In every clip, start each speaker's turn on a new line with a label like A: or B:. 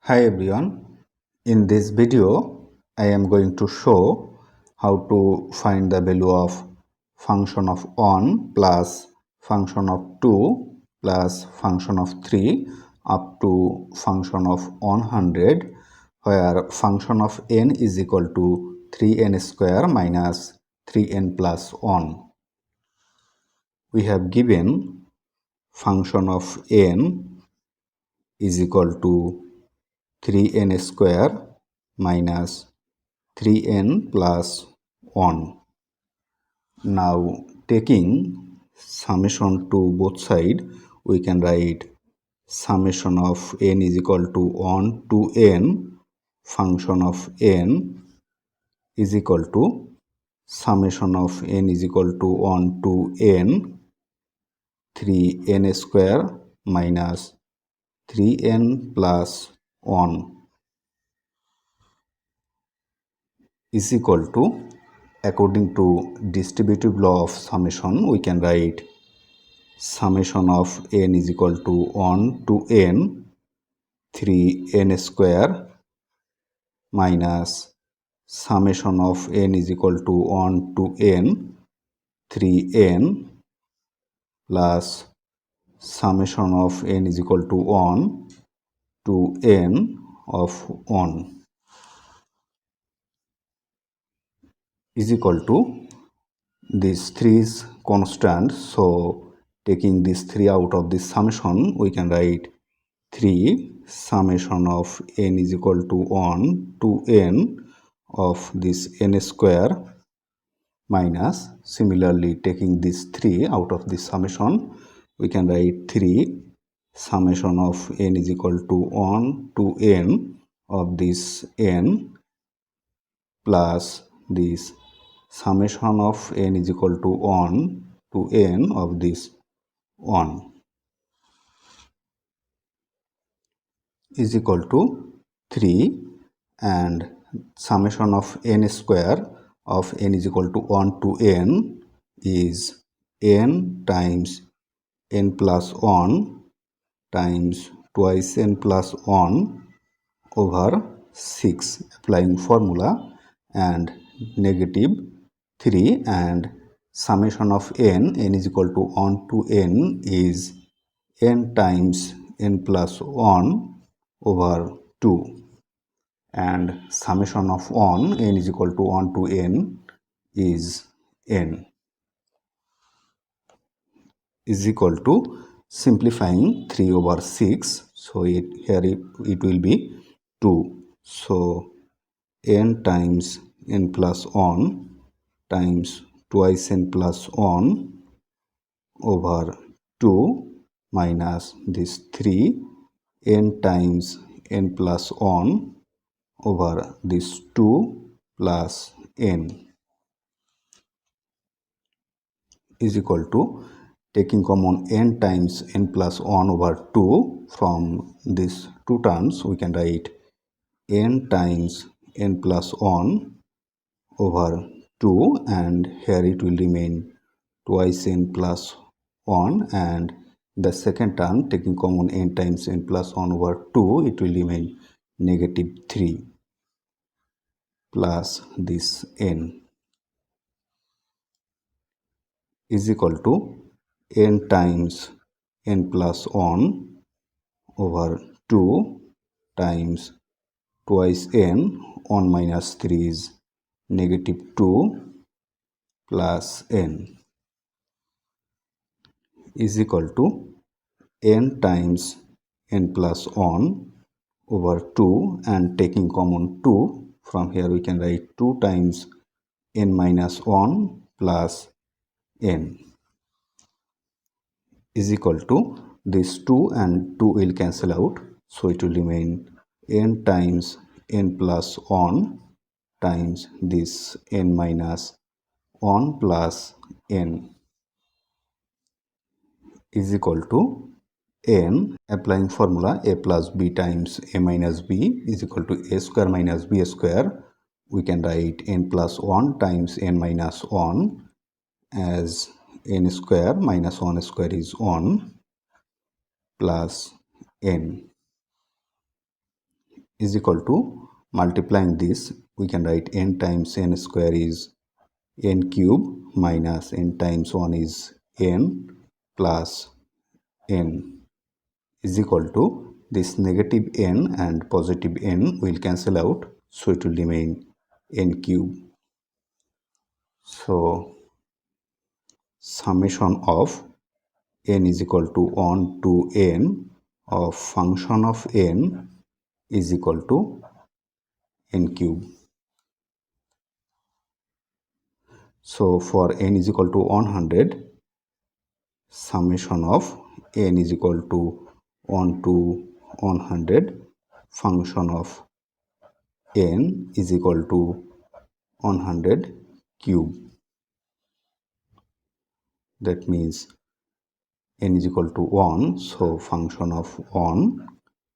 A: Hi everyone, in this video I am going to show how to find the value of function of 1 plus function of 2 plus function of 3 up to function of 100, where function of n is equal to 3n square minus 3n plus 1. We have given function of n is equal to 3n square minus 3n plus 1. Now taking summation to both sides, we can write summation of n is equal to 1 to n function of n is equal to summation of n is equal to 1 to n 3n square minus 3n plus 1 is equal to, according to distributive law of summation, we can write summation of n is equal to 1 to n 3n square minus summation of n is equal to 1 to n 3n plus summation of n is equal to 1 to n of 1 is equal to, this 3 is constant, so taking this 3 out of this summation, we can write 3 summation of n is equal to 1 to n of this n square minus, similarly taking this 3 out of this summation, we can write 3 summation of n is equal to 1 to n of this n plus this summation of n is equal to 1 to n of this 1 is equal to 3, and summation of n square of n is equal to 1 to n is n times n plus 1 times twice n plus 1 over 6, applying formula, and negative 3, and summation of n is equal to 1 to n is n times n plus 1 over 2, and summation of 1 n is equal to 1 to n is n is equal to, simplifying 3 over 6, so here it will be 2, so n times n plus 1 times twice n plus 1 over 2 minus this 3 n times n plus 1 over this 2 plus n is equal to, taking common n times n plus 1 over 2 from these two terms, we can write n times n plus 1 over 2, and here it will remain twice n plus 1, and the second term, taking common n times n plus 1 over 2, it will remain negative 3 plus this n is equal to n times n plus 1 over 2 times twice n, 1 minus 3 is negative 2 plus n is equal to n times n plus 1 over 2, and taking common 2 from here, we can write 2 times n minus 1 plus n is equal to, this 2 and 2 will cancel out, so it will remain n times n plus 1 times this n minus 1 plus n is equal to n, applying formula a plus b times a minus b is equal to a square minus b square. We can write n plus 1 times n minus 1 as n square minus 1 square is 1 plus n is equal to, multiplying this we can write n times n square is n cube minus n times 1 is n plus n is equal to, this negative n and positive n will cancel out, so it will remain n cube. So summation of n is equal to 1 to n of function of n is equal to n cube. So for n is equal to 100, summation of n is equal to 1 to 100, function of n is equal to 100 cube. That means n is equal to 1, so function of 1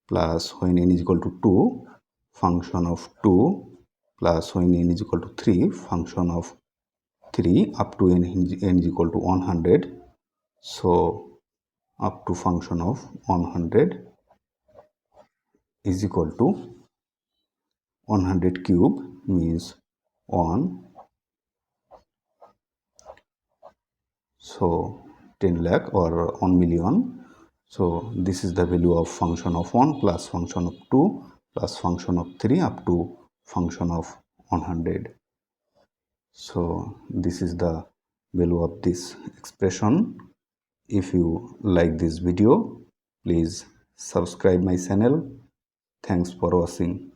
A: plus when n is equal to 2, function of 2 plus when n is equal to 3, function of 3 up to n is equal to 100. So up to function of 100 is equal to 100 cube means 1. So 10 lakh or 1 million. So this is the value of function of 1 plus function of 2 plus function of 3 up to function of 100. So this is the value of this expression. If you like this video, please subscribe my channel. Thanks for watching.